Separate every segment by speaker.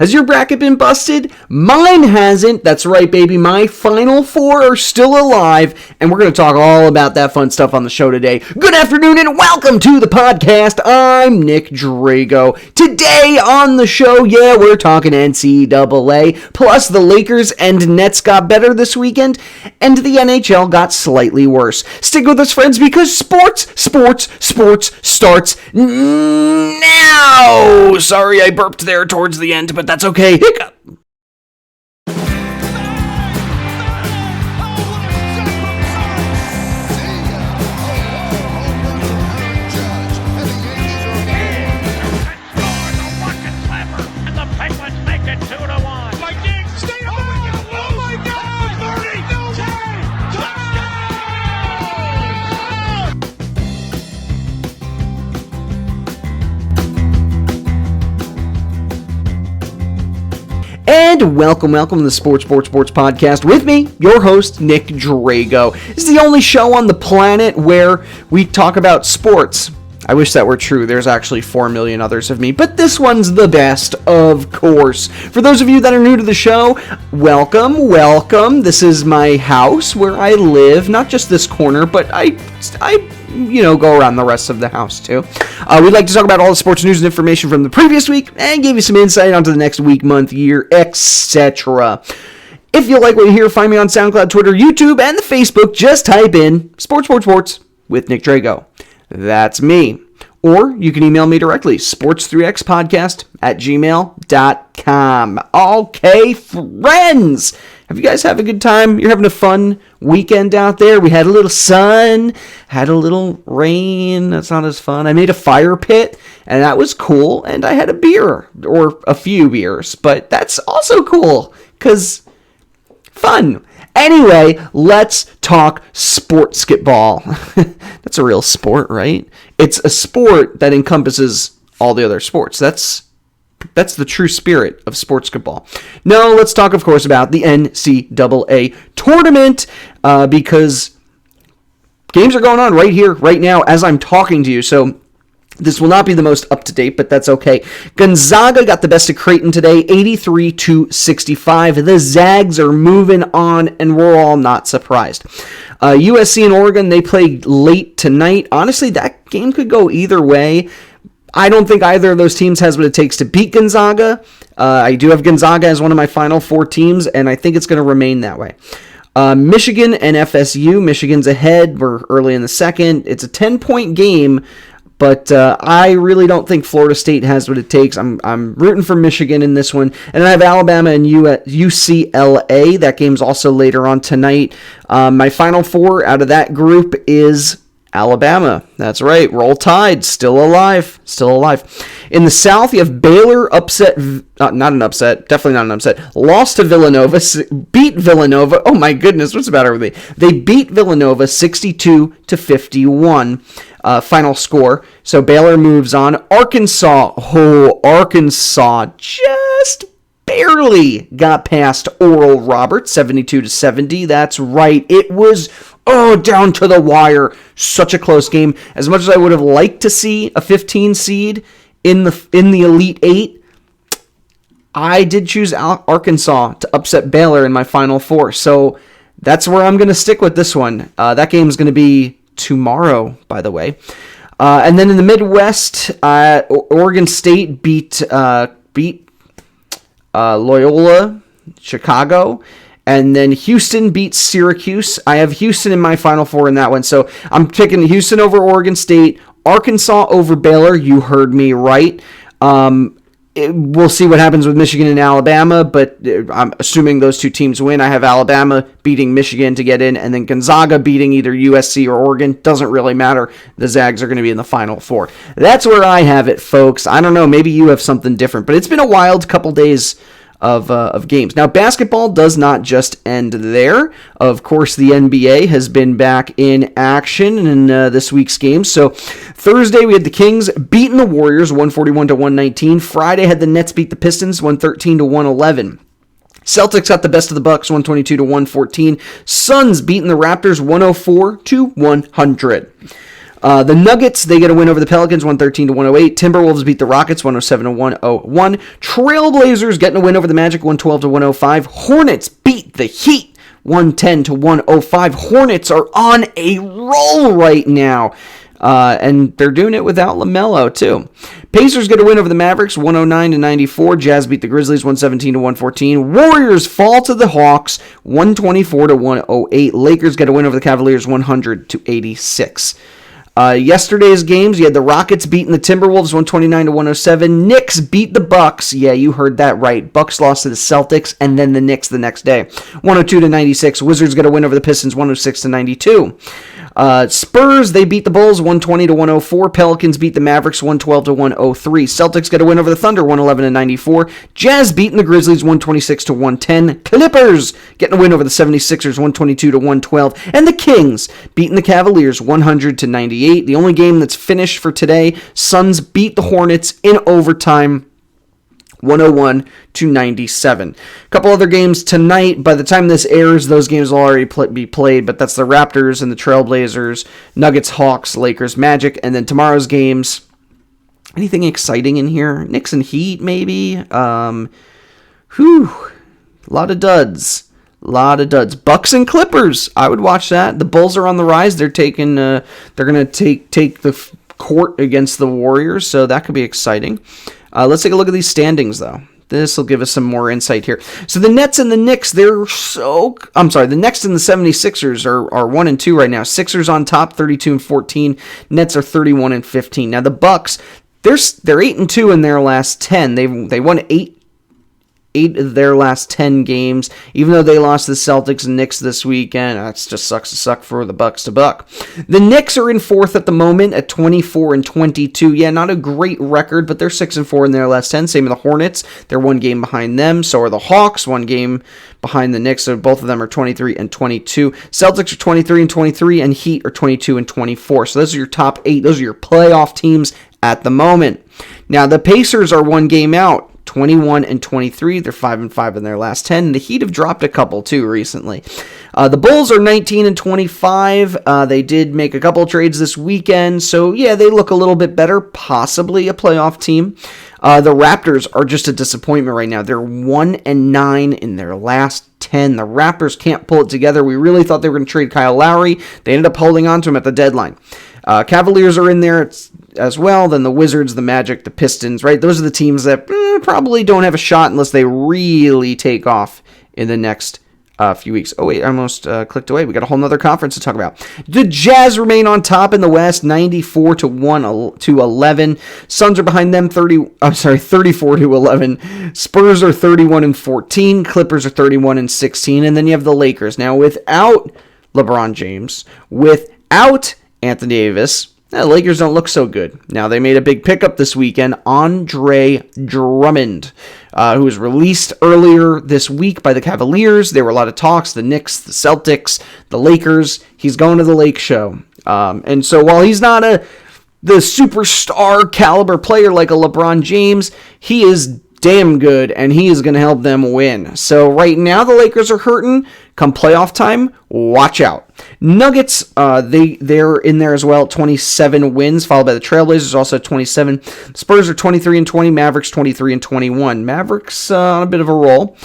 Speaker 1: Has your bracket been busted? Mine hasn't. That's right, baby. My final four are still alive, and we're going to talk all about that fun stuff on the show today. Good afternoon, and welcome to the podcast. I'm Nick Drago. Today on the show, we're talking NCAA, plus the Lakers and Nets got better this weekend, and the NHL got slightly worse. Stick with us, friends, because sports starts now. Sorry, I burped there towards the end, but that's okay. Hiccup. And welcome to the Sports Podcast with me, your host, Nick Drago. This is the only show on the planet where we talk about sports. I wish that were true. There's actually 4 million others of me, but this one's the best, of course. For those of you that are new to the show, welcome. This is my house where I live, not just this corner, but I go around the rest of the house too. We'd like to talk about all the sports news and information from the previous week and give you some insight onto the next week, month, year, etc. If you like what you hear, find me on Soundcloud, Twitter, YouTube, and the Facebook. Just type in Sports with Nick Drago. That's me. Or you can email me directly, sports3xpodcast@gmail.com. Okay, friends. Have you guys had a good time? You're having a fun weekend out there? We had a little sun, had a little rain. That's not as fun. I made a fire pit, and that was cool. And I had a beer, or a few beers. But that's also cool, because fun. Anyway, let's talk sportsketball. That's a real sport, right? It's a sport that encompasses all the other sports. That's the true spirit of sportsketball. Now, let's talk, of course, about the NCAA tournament, because games are going on right here, right now, as I'm talking to you. So this will not be the most up-to-date, but that's okay. Gonzaga got the best of Creighton today, 83-65. The Zags are moving on, and we're all not surprised. USC and Oregon, they played late tonight. Honestly, that game could go either way. I don't think either of those teams has what it takes to beat Gonzaga. I do have Gonzaga as one of my final four teams, and I think it's going to remain that way. Michigan and FSU. Michigan's ahead. We're early in the second. It's a 10-point game, but I really don't think Florida State has what it takes. I'm rooting for Michigan in this one. And I have Alabama and UCLA. That game's also later on tonight. My final four out of that group is Alabama. That's right. Roll Tide. Still alive. In the South, you have Baylor not an upset. Definitely not an upset. Lost to Villanova. Beat Villanova. Oh my goodness. What's the matter with me? They beat Villanova 62-51. Final score. So Baylor moves on. Arkansas just barely got past Oral Roberts, 72-70. That's right. It was down to the wire. Such a close game. As much as I would have liked to see a 15 seed in the Elite Eight, I did choose Arkansas to upset Baylor in my Final Four. So that's where I'm going to stick with this one. That game is going to be tomorrow, by the way. And then in the Midwest, Oregon State beat Loyola Chicago, and then Houston beat Syracuse. I have Houston in my Final Four in that one, so I'm picking Houston over Oregon State, Arkansas over Baylor. You heard me right. We'll see what happens with Michigan and Alabama, but I'm assuming those two teams win. I have Alabama beating Michigan to get in, and then Gonzaga beating either USC or Oregon. Doesn't really matter. The Zags are going to be in the Final Four. That's where I have it, folks. I don't know. Maybe you have something different, but it's been a wild couple days of games. Now, basketball does not just end there. Of course, the NBA has been back in action in this week's games. So Thursday, we had the Kings beating the Warriors 141-119. Friday had the Nets beat the Pistons 113-111. Celtics got the best of the Bucks 122-114. Suns beating the Raptors 104-100. The Nuggets, they get a win over the Pelicans, 113-108. Timberwolves beat the Rockets, 107-101. Trailblazers getting a win over the Magic, 112-105. Hornets beat the Heat, 110-105. Hornets are on a roll right now. And they're doing it without LaMelo, too. Pacers get a win over the Mavericks, 109-94. Jazz beat the Grizzlies, 117-114. Warriors fall to the Hawks, 124-108. Lakers get a win over the Cavaliers, 100-86. Yesterday's games, you had the Rockets beating the Timberwolves, 129-107. Knicks beat the Bucks. Yeah, you heard that right. Bucks lost to the Celtics, and then the Knicks the next day, 102-96. Wizards get a win over the Pistons, 106-92. Spurs, they beat the Bulls, 120-104. Pelicans beat the Mavericks, 112-103. Celtics get a win over the Thunder, 111-94. Jazz beating the Grizzlies, 126-110. Clippers getting a win over the 76ers, 122-112. And the Kings beating the Cavaliers, 100-98. The only game that's finished for today, Suns beat the Hornets in overtime, 101-97. A couple other games tonight. By the time this airs, those games will already be played, but that's the Raptors and the Trailblazers, Nuggets, Hawks, Lakers, Magic, and then tomorrow's games. Anything exciting in here? Knicks and Heat, maybe? A lot of duds. Bucks and Clippers. I would watch that. The Bulls are on the rise. They're taking. They're going to take the court against the Warriors, so that could be exciting. Let's take a look at these standings, though. This will give us some more insight here. So the Nets and the Knicks, the Nets and the 76ers are 1-2 right now. Sixers on top, 32-14. Nets are 31-15. Now the Bucks, they're 8-2 in their last 10. They won 8 of their last 10 games, even though they lost the Celtics and Knicks this weekend. That just sucks to suck for the Bucks to buck. The Knicks are in fourth at the moment at 24-22. Yeah, not a great record, but they're 6-4 in their last 10. Same with the Hornets. They're one game behind them. So are the Hawks, one game behind the Knicks. So both of them are 23-22. Celtics are 23-23, and Heat are 22-24. So those are your top 8. Those are your playoff teams at the moment. Now the Pacers are one game out. 21-23. They're 5-5 in their last 10. The Heat have dropped a couple too recently. The Bulls are 19-25. They did make a couple of trades this weekend, so yeah, they look a little bit better, possibly a playoff team. The Raptors are just a disappointment right now. They're 1-9 in their last 10. The Raptors can't pull it together. We really thought they were going to trade Kyle Lowry. They ended up holding on to him at the deadline. Cavaliers are in there as well. Then the Wizards, the Magic, the Pistons, right? Those are the teams that probably don't have a shot unless they really take off in the next few weeks. Oh, wait, I almost clicked away. We got a whole nother conference to talk about. The Jazz remain on top in the West, 94-11. Suns are behind them, 34-11. Spurs are 31-14. Clippers are 31-16. And then you have the Lakers. Now, without LeBron James, without Anthony Davis, the Lakers don't look so good. Now, they made a big pickup this weekend, Andre Drummond, who was released earlier this week by the Cavaliers. There were a lot of talks, the Knicks, the Celtics, the Lakers. He's going to the Lake Show. And so while he's not the superstar caliber player like a LeBron James, he is damn good, and he is going to help them win. So right now the Lakers are hurting. Come playoff time, watch out. Nuggets, they're in there as well, 27 wins, followed by the Trailblazers, also 27. Spurs are 23-20, Mavericks 23-21. Mavericks on a bit of a roll.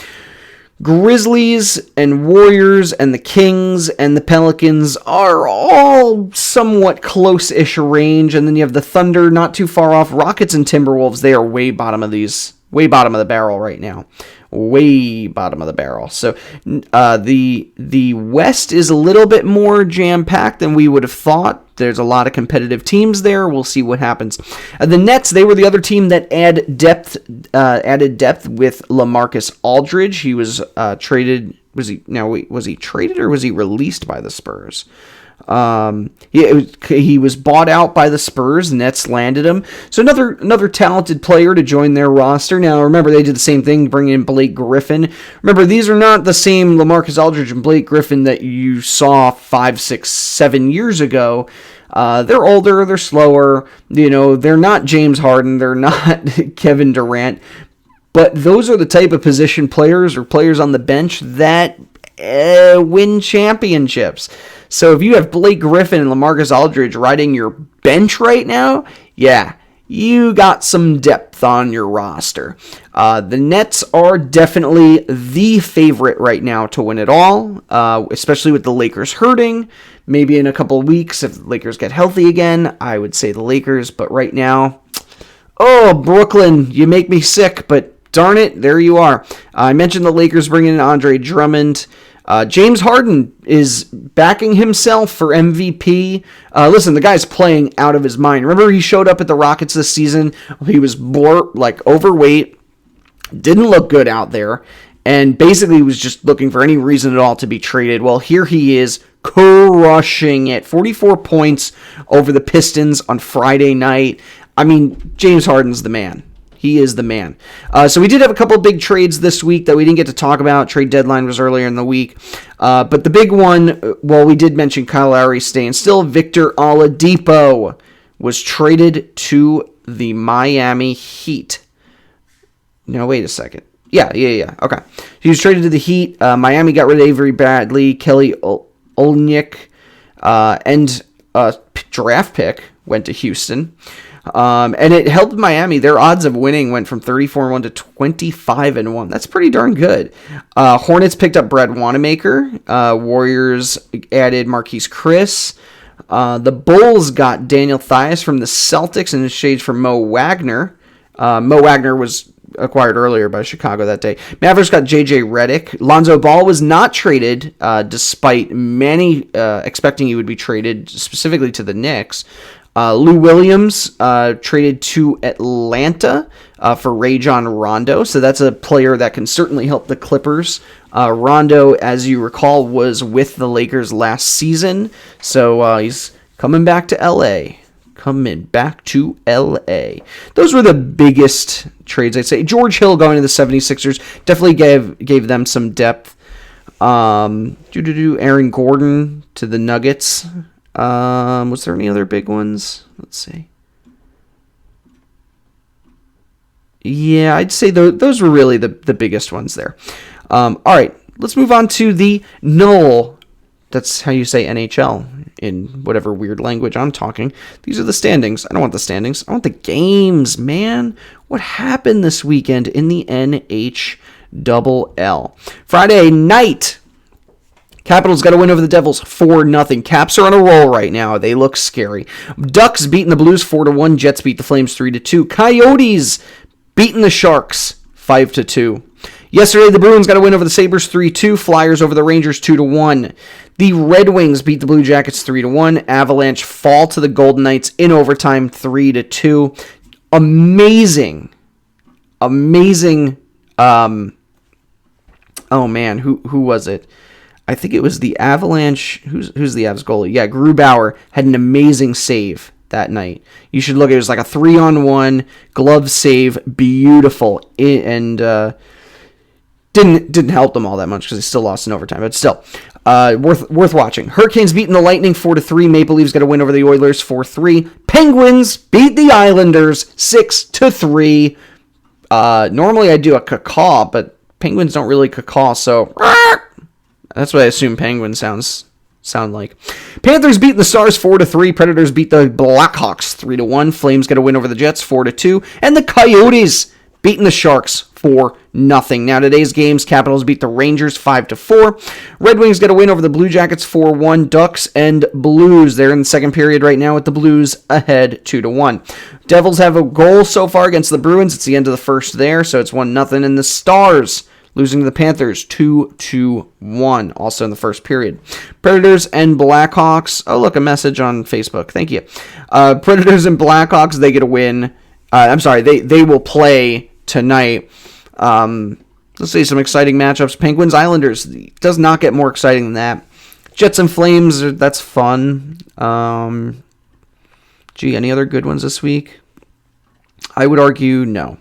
Speaker 1: Grizzlies and Warriors and the Kings and the Pelicans are all somewhat close-ish range, and then you have the Thunder not too far off. Rockets and Timberwolves, they are way bottom of the barrel right now. Way bottom of the barrel. So the West is a little bit more jam-packed than we would have thought. There's a lot of competitive teams there. We'll see what happens. The Nets, they were the other team that added depth with LaMarcus Aldridge. He was traded. Was he traded or was he released by the Spurs? He was bought out by the Spurs. The Nets landed him. So another talented player to join their roster. Now, remember, they did the same thing, bringing in Blake Griffin. Remember, these are not the same LaMarcus Aldridge and Blake Griffin that you saw 5, 6, 7 years ago. They're older, they're slower. They're not James Harden. They're not Kevin Durant. But those are the type of position players or players on the bench that win championships. So if you have Blake Griffin and LaMarcus Aldridge riding your bench right now, yeah, you got some depth on your roster. The Nets are definitely the favorite right now to win it all, especially with the Lakers hurting. Maybe in a couple of weeks, if the Lakers get healthy again, I would say the Lakers. But right now, oh, Brooklyn, you make me sick, but darn it, there you are. I mentioned the Lakers bringing in Andre Drummond. James Harden is backing himself for MVP. Listen, the guy's playing out of his mind. Remember, he showed up at the Rockets this season. He was overweight, didn't look good out there, and basically was just looking for any reason at all to be traded. Well, here he is, crushing it. 44 points over the Pistons on Friday night. I mean, James Harden's the man. He is the man. So we did have a couple of big trades this week that we didn't get to talk about. Trade deadline was earlier in the week. But the big one, well, we did mention Kyle Lowry staying still. Victor Oladipo was traded to the Miami Heat. No, wait a second. Yeah. Okay. He was traded to the Heat. Miami got rid of Avery Bradley, Kelly Olynyk, and a draft pick went to Houston. And it helped Miami. Their odds of winning went from 34-1 to 25-1. That's pretty darn good. Hornets picked up Brad Wanamaker. Warriors added Marquise Chris. The Bulls got Daniel Theis from the Celtics in exchange for Mo Wagner. Mo Wagner was acquired earlier by Chicago that day. Mavericks got J.J. Redick. Lonzo Ball was not traded, despite many expecting he would be traded specifically to the Knicks. Lou Williams traded to Atlanta for Rajon Rondo, so that's a player that can certainly help the Clippers. Rondo, as you recall, was with the Lakers last season, so he's coming back to L.A. Those were the biggest trades, I'd say. George Hill going to the 76ers definitely gave them some depth. Aaron Gordon to the Nuggets. Was there any other big ones? Let's see. Yeah, I'd say those were really the biggest ones there. All right, let's move on to the null. That's how you say NHL in whatever weird language I'm talking. These are the standings. I don't want the standings. I want the games, man. What happened this weekend in the NHL? Friday night, Capitals got to win over the Devils 4-0. Caps are on a roll right now. They look scary. Ducks beating the Blues 4-1. Jets beat the Flames 3-2. Coyotes beating the Sharks 5-2. Yesterday, the Bruins got to win over the Sabres 3-2. Flyers over the Rangers 2-1. The Red Wings beat the Blue Jackets 3-1. Avalanche fall to the Golden Knights in overtime 3-2. Amazing. Oh man, who was it? I think it was the Avalanche. Who's the Avs goalie? Yeah, Grubauer had an amazing save that night. You should look at it. It was like a 3-on-1 glove save, beautiful, and didn't help them all that much because they still lost in overtime. But still, worth watching. Hurricanes beating the Lightning 4-3. Maple Leafs got a win over the Oilers 4-3. Penguins beat the Islanders 6-3. Normally I do a caw, but Penguins don't really caw, so that's what I assume Penguins sound like. Panthers beat the Stars 4-3. Predators beat the Blackhawks 3-1. Flames get a win over the Jets 4-2. And the Coyotes beating the Sharks 4-0. Now today's games, Capitals beat the Rangers 5-4. Red Wings get a win over the Blue Jackets 4-1. Ducks and Blues, they're in the second period right now with the Blues ahead 2-1. Devils have a goal so far against the Bruins. It's the end of the first there, so it's 1-0. And the Stars losing to the Panthers 2-1, also in the first period. Predators and Blackhawks. Oh, look, a message on Facebook. Thank you. Predators and Blackhawks, they get a win. They will play tonight. Let's see some exciting matchups. Penguins, Islanders. Does not get more exciting than that. Jets and Flames, that's fun. Any other good ones this week? I would argue no.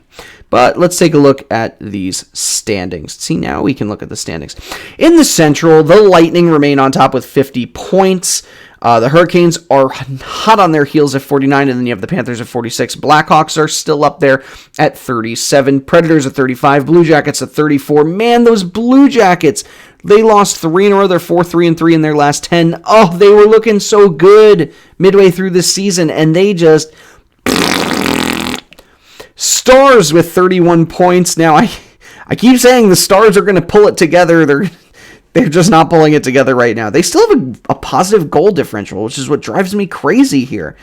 Speaker 1: But let's take a look at these standings. See, now we can look at the standings. In the Central, the Lightning remain on top with 50 points. The Hurricanes are hot on their heels at 49, and then you have the Panthers at 46. Blackhawks are still up there at 37. Predators at 35. Blue Jackets at 34. Man, those Blue Jackets, they lost 3 in a row. They're 4-3-3 in their last 10. Oh, they were looking so good midway through this season, and they just... Stars with 31 points. Now, I keep saying the Stars are going to pull it together. They're just not pulling it together right now. They still have a positive goal differential, which is what drives me crazy here.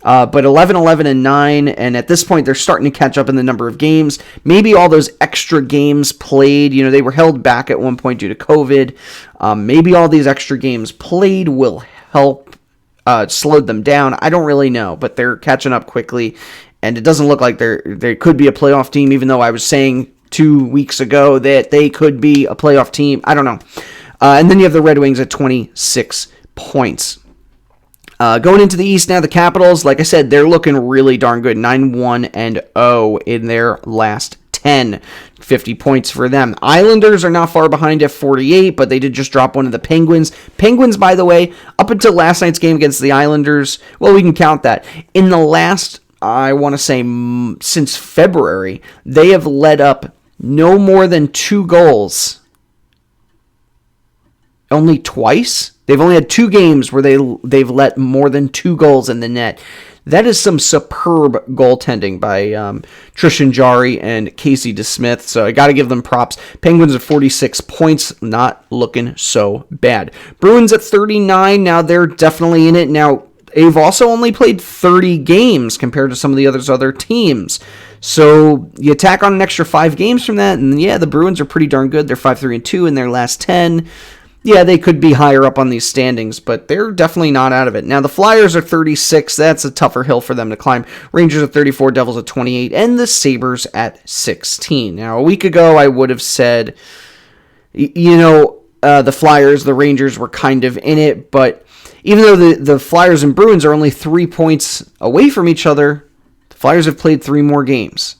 Speaker 1: But 11-11-9, and at this point, they're starting to catch up in the number of games. Maybe all those extra games played, they were held back at one point due to COVID. Maybe all these extra games played will help slow them down. I don't really know, but they're catching up quickly, and it doesn't look like they could be a playoff team, even though I was saying 2 weeks ago that they could be a playoff team. I don't know. And then you have the Red Wings at 26 points. Going into the East now, the Capitals, like I said, they're looking really darn good. 9-1-0 in their last 10. 50 points for them. Islanders are not far behind at 48, but they did just drop one of the Penguins. Penguins, by the way, up until last night's game against the Islanders, well, we can count that. In the last, I want to say, since February, they have let up no more than 2 goals. Only twice? They've only had 2 games where they've let more than 2 goals in the net. That is some superb goaltending by Tristan Jarry and Casey DeSmith, so I got to give them props. Penguins at 46 points, not looking so bad. Bruins at 39, now they're definitely in it. Now, they've also only played 30 games compared to some of the other teams. So you tack on an extra 5 games from that, and yeah, the Bruins are pretty darn good. They're 5-3-2 in their last 10. Yeah, they could be higher up on these standings, but they're definitely not out of it. Now, the Flyers are 36. That's a tougher hill for them to climb. Rangers at 34, Devils at 28, and the Sabres at 16. Now, a week ago, I would have said, the Flyers, the Rangers were kind of in it, but even though the Flyers and Bruins are only 3 points away from each other, the Flyers have played 3 more games.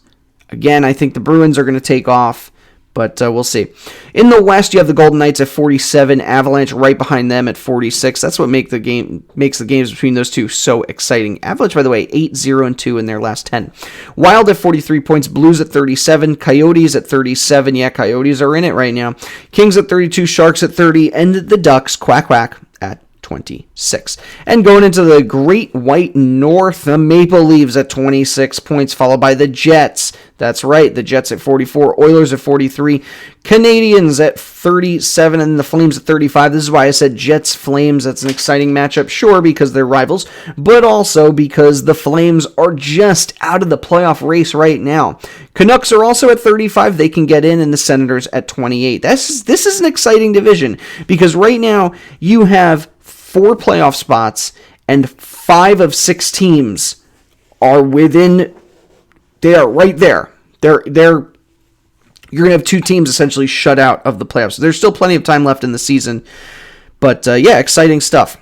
Speaker 1: Again, I think the Bruins are going to take off, but we'll see. In the West, you have the Golden Knights at 47, Avalanche right behind them at 46. That's what makes the games between those two so exciting. Avalanche, by the way, 8-0-2 in their last 10. Wild at 43 points, Blues at 37, Coyotes at 37. Yeah, Coyotes are in it right now. Kings at 32, Sharks at 30, and the Ducks, quack quack, at 26. And going into the Great White North, the Maple Leafs at 26 points, followed by the Jets. That's right, the Jets at 44, Oilers at 43, Canadians at 37, and the Flames at 35. This is why I said Jets-Flames. That's an exciting matchup, sure, because they're rivals, but also because the Flames are just out of the playoff race right now. Canucks are also at 35. They can get in, and the Senators at 28. This is an exciting division, because right now you have 4 playoff spots, and 5 of 6 teams are within. They are right there. You're going to have 2 teams essentially shut out of the playoffs. So there's still plenty of time left in the season. But, yeah, exciting stuff.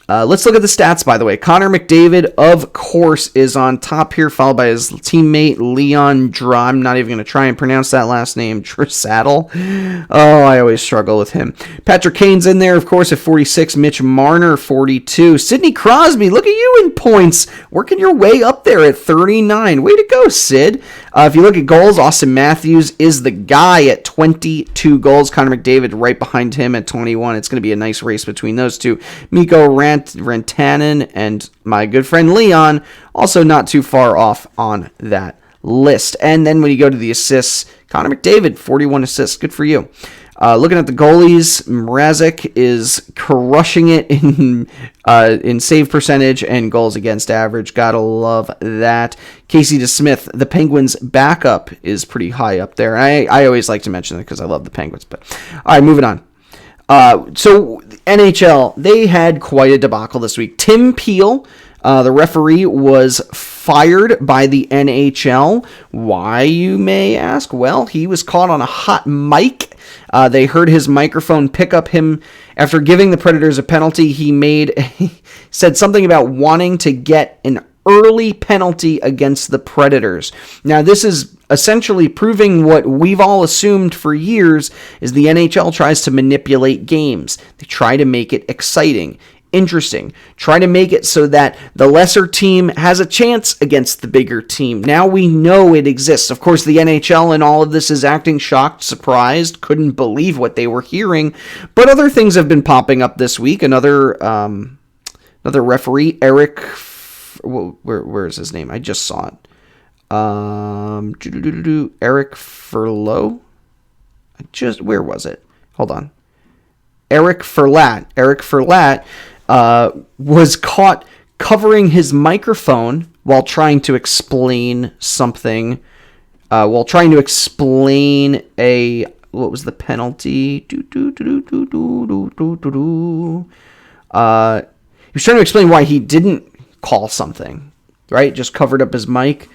Speaker 1: Let's look at the stats, by the way. Connor McDavid, of course, is on top here, followed by his teammate Leon I'm not even going to try and pronounce that last name. Draisaitl. Oh, I always struggle with him. Patrick Kane's in there, of course, at 46. Mitch Marner, 42. Sidney Crosby, look at you in points. Working your way up there at 39. Way to go, Sid. If you look at goals, Austin Matthews is the guy at 22 goals. Connor McDavid right behind him at 21. It's going to be a nice race between those two. Mikko Rantanen and my good friend Leon, also not too far off on that list. And then when you go to the assists, Connor McDavid, 41 assists. Good for you. Looking at the goalies, Mrazek is crushing it in save percentage and goals against average. Gotta love that. Casey DeSmith, the Penguins' backup, is pretty high up there. I always like to mention that because I love the Penguins. But all right, moving on. So NHL, they had quite a debacle this week. Tim Peel, the referee, was fired by the NHL. Why, you may ask? Well, he was caught on a hot mic. They heard his microphone pick up him after giving the Predators a penalty. He said something about wanting to get an early penalty against the Predators. Now, this is essentially proving what we've all assumed for years, is the NHL tries to manipulate games. They try to make it exciting. interesting. Try to make it so that the lesser team has a chance against the bigger team. Now we know it exists. Of course, the NHL and all of this is acting shocked, surprised, couldn't believe what they were hearing. But other things have been popping up this week. Another referee, Eric, where is his name? I just saw it. Eric Furlow. Where was it? Hold on. Eric Furlat. Eric Furlat was caught covering his microphone while trying to explain something. While trying to explain what was the penalty? He was trying to explain why he didn't call something, right? Just covered up his mic.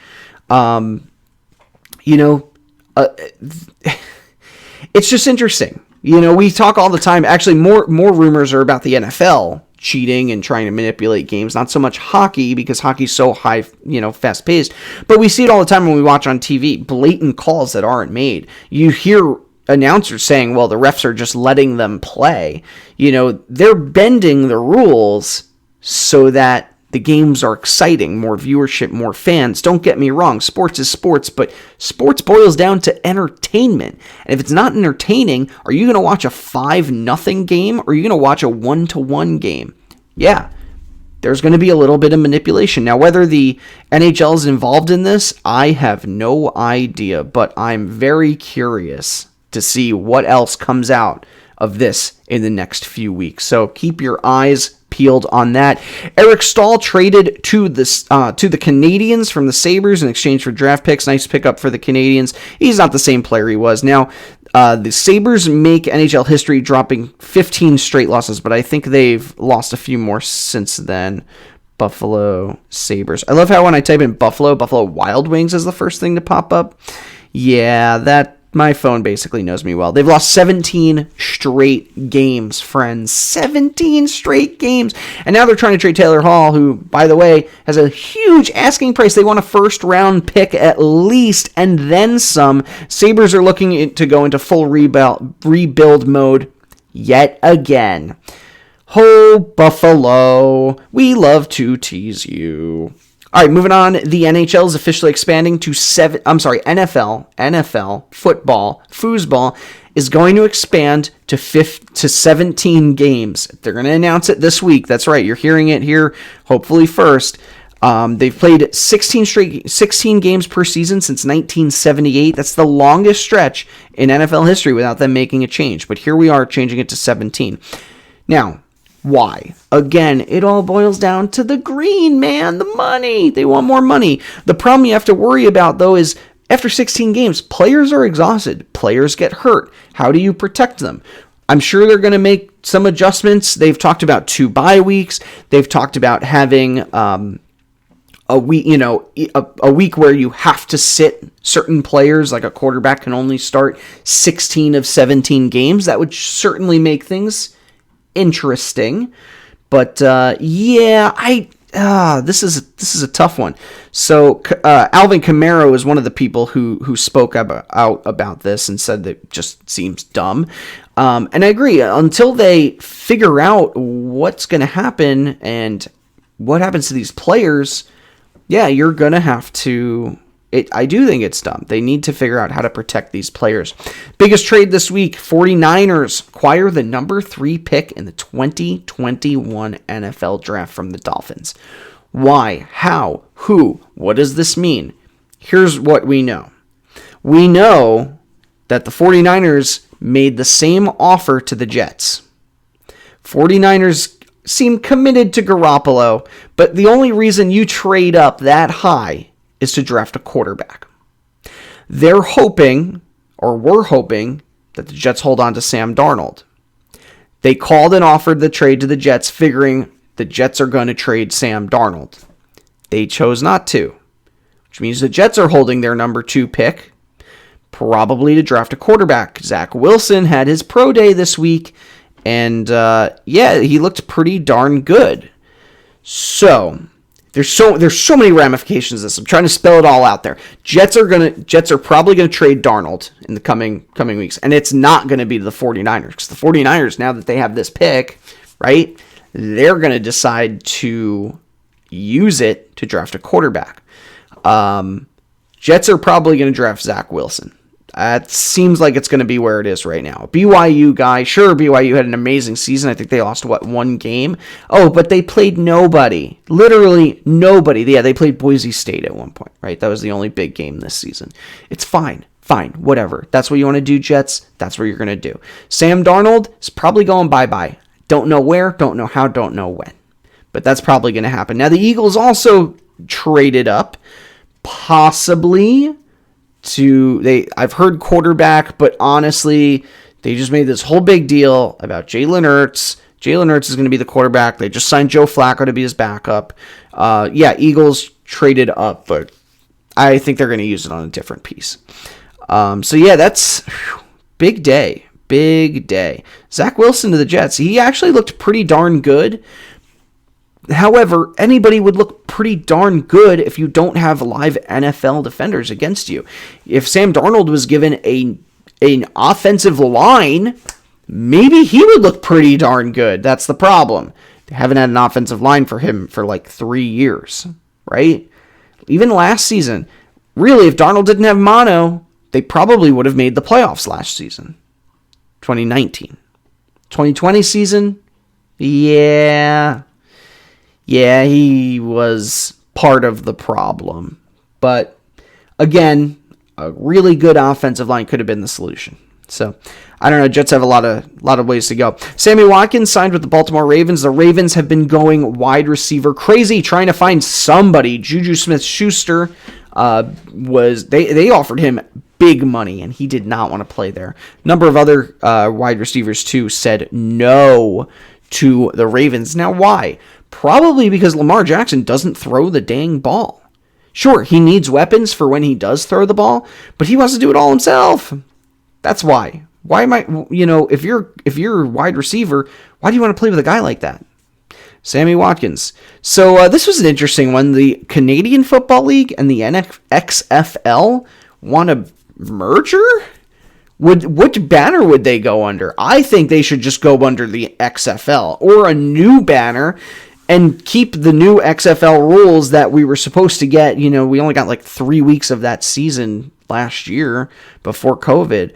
Speaker 1: It's just interesting. We talk all the time. Actually, more rumors are about the NFL cheating and trying to manipulate games. Not so much hockey, because hockey's so high, fast paced. But we see it all the time when we watch on TV. Blatant calls that aren't made. You hear announcers saying, well, the refs are just letting them play. They're bending the rules so that the games are exciting, more viewership, more fans. Don't get me wrong, sports is sports, but sports boils down to entertainment. And if it's not entertaining, are you going to watch a 5-0 game, or are you going to watch a 1-1 game? Yeah, there's going to be a little bit of manipulation. Now, whether the NHL is involved in this, I have no idea, but I'm very curious to see what else comes out of this in the next few weeks. So keep your eyes peeled on that. Eric Stahl traded to the Canadiens from the Sabres in exchange for draft picks. Nice pickup for the Canadiens. He's not the same player he was. Now, the Sabres make NHL history, dropping 15 straight losses, but I think they've lost a few more since then. Buffalo Sabres. I love how when I type in Buffalo Wild Wings is the first thing to pop up. Yeah, my phone basically knows me well. They've lost 17 straight games, friends. 17 straight games. And now they're trying to trade Taylor Hall, who, by the way, has a huge asking price. They want a first-round pick at least, and then some. Sabres are looking to go into full rebuild mode yet again. Ho, Buffalo. We love to tease you. All right, moving on. The NHL is officially expanding to NFL football, foosball is going to expand to 17 games. They're going to announce it this week. That's right. You're hearing it here, hopefully first. They've played 16 games per season since 1978. That's the longest stretch in NFL history without them making a change. But here we are changing it to 17. Now, why? Again, it all boils down to the green, man, the money. They want more money. The problem you have to worry about, though, is after 16 games, players are exhausted. Players get hurt. How do you protect them? I'm sure they're going to make some adjustments. They've talked about 2 bye weeks. They've talked about having a week, a week where you have to sit certain players, like a quarterback can only start 16 of 17 games. That would certainly make things interesting, but this is a tough one. So Alvin Kamara was one of the people who spoke out about this and said that it just seems dumb. And I agree. Until they figure out what's going to happen and what happens to these players, you're going to have to. I do think it's dumb. They need to figure out how to protect these players. Biggest trade this week, 49ers acquire the number 3 pick in the 2021 NFL Draft from the Dolphins. Why? How? Who? What does this mean? Here's what we know. We know that the 49ers made the same offer to the Jets. 49ers seem committed to Garoppolo, but the only reason you trade up that high is to draft a quarterback. We're hoping that the Jets hold on to Sam Darnold. They called and offered the trade to the Jets, figuring the Jets are going to trade Sam Darnold. They chose not to, which means the Jets are holding their number 2 pick, probably to draft a quarterback. Zach Wilson had his pro day this week, and he looked pretty darn good. So There's so many ramifications of this. I'm trying to spell it all out there. Jets are probably going to trade Darnold in the coming weeks, and it's not going to be the 49ers, because the 49ers, now that they have this pick, right, they're going to decide to use it to draft a quarterback. Jets are probably going to draft Zach Wilson. It seems like it's going to be where it is right now. BYU guy, sure, BYU had an amazing season. I think they lost, one game? Oh, but they played nobody. Literally nobody. Yeah, they played Boise State at one point, right? That was the only big game this season. It's fine, whatever. That's what you want to do, Jets. That's what you're going to do. Sam Darnold is probably going bye-bye. Don't know where, don't know how, don't know when. But that's probably going to happen. Now, the Eagles also traded up, possibly I've heard quarterback, but honestly, they just made this whole big deal about Jalen Hurts. Jalen Hurts is going to be the quarterback. They just signed Joe Flacco to be his backup. Eagles traded up, but I think they're going to use it on a different piece. That's big day. Big day. Zach Wilson to the Jets. He actually looked pretty darn good. However, anybody would look pretty darn good if you don't have live NFL defenders against you. If Sam Darnold was given an offensive line, maybe he would look pretty darn good. That's the problem. They haven't had an offensive line for him for like 3 years, right? Even last season. Really, if Darnold didn't have mono, they probably would have made the playoffs last season. 2019. 2020 season? Yeah, he was part of the problem. But again, a really good offensive line could have been the solution. So, I don't know. Jets have a lot of ways to go. Sammy Watkins signed with the Baltimore Ravens. The Ravens have been going wide receiver crazy, trying to find somebody. Juju Smith-Schuster they offered him big money, and he did not want to play there. A number of other wide receivers, too, said no to the Ravens. Now, why? Probably because Lamar Jackson doesn't throw the dang ball. Sure, he needs weapons for when he does throw the ball, but he wants to do it all himself. That's why. Why am I, if you're a wide receiver, why do you want to play with a guy like that? Sammy Watkins. So this was an interesting one. The Canadian Football League and the XFL want a merger? Which banner would they go under? I think they should just go under the XFL or a new banner and keep the new XFL rules that we were supposed to get. We only got like 3 weeks of that season last year before COVID.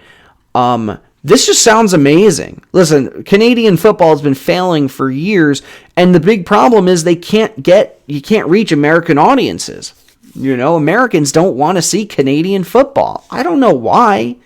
Speaker 1: This just sounds amazing. Listen, Canadian football has been failing for years, and the big problem is you can't reach American audiences. Americans don't want to see Canadian football. I don't know why.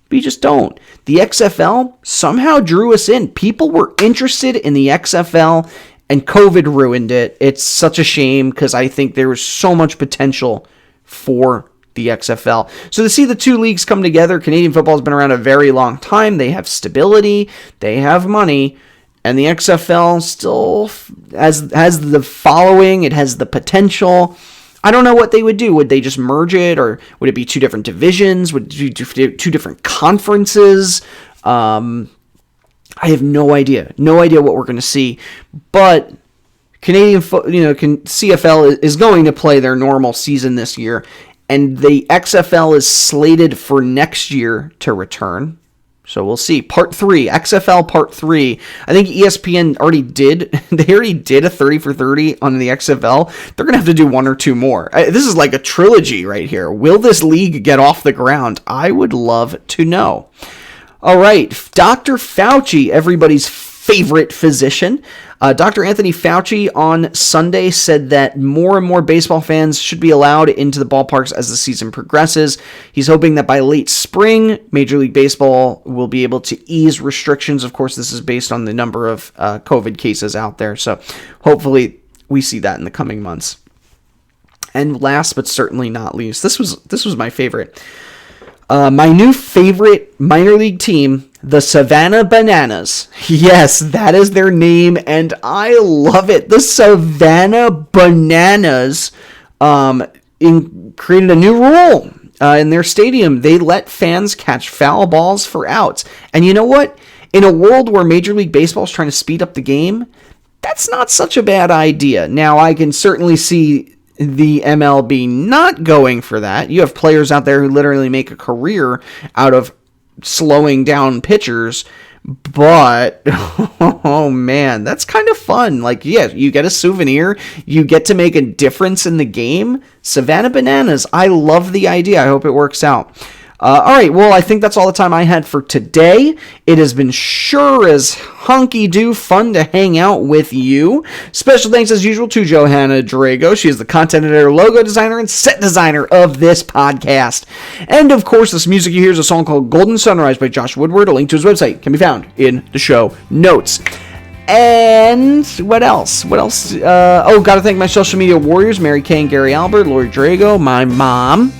Speaker 1: We just don't. The XFL somehow drew us in. People were interested in the XFL, and COVID ruined it. It's such a shame because I think there was so much potential for the XFL. So to see the two leagues come together, Canadian football has been around a very long time. They have stability, they have money, and the XFL still has the following. It has the potential. I don't know what they would do. Would they just merge it, or would it be two different divisions? Would it be two different conferences? I have no idea. No idea what we're going to see. But CFL is going to play their normal season this year, and the XFL is slated for next year to return. So we'll see. Part 3, XFL Part 3. I think ESPN already did a 30 for 30 on the XFL. They're going to have to do one or two more. This is like a trilogy right here. Will this league get off the ground? I would love to know. All right, Dr. Fauci, everybody's favorite physician. Dr. Anthony Fauci on Sunday said that more and more baseball fans should be allowed into the ballparks as the season progresses. He's hoping that by late spring, Major League Baseball will be able to ease restrictions. Of course, this is based on the number of COVID cases out there, so hopefully we see that in the coming months. And last but certainly not least, this was my favorite. My new favorite minor league team, the Savannah Bananas. Yes, that is their name, and I love it. The Savannah Bananas created a new rule in their stadium. They let fans catch foul balls for outs. And you know what? In a world where Major League Baseball is trying to speed up the game, that's not such a bad idea. Now, I can certainly see the MLB not going for that. You have players out there who literally make a career out of slowing down pitchers, But, oh man, that's kind of fun. Like, yeah, you get a souvenir, you get to make a difference in the game. Savannah Bananas, I love the idea. I hope it works out. All right, well, I think that's all the time I had for today. It has been sure as hunky-do fun to hang out with you. Special thanks, as usual, to Johanna Drago. She is the content editor, logo designer, and set designer of this podcast. And, of course, this music you hear is a song called Golden Sunrise by Josh Woodward. A link to his website can be found in the show notes. And what else? Gotta thank my social media warriors, Mary Kay and Gary Albert, Lori Drago, my mom.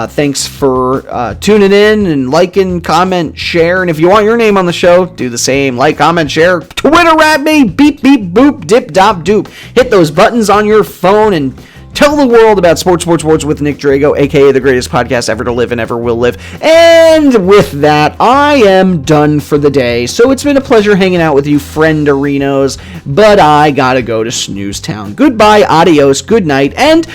Speaker 1: Thanks for tuning in and liking, comment, share. And if you want your name on the show, do the same. Like, comment, share. Twitter at me. Beep, beep, boop, dip, dop, doop. Hit those buttons on your phone and tell the world about Sports with Nick Drago, a.k.a. the greatest podcast ever to live and ever will live. And with that, I am done for the day. So it's been a pleasure hanging out with you, friend-arinos. But I gotta go to Snooze Town. Goodbye, adios, good night, and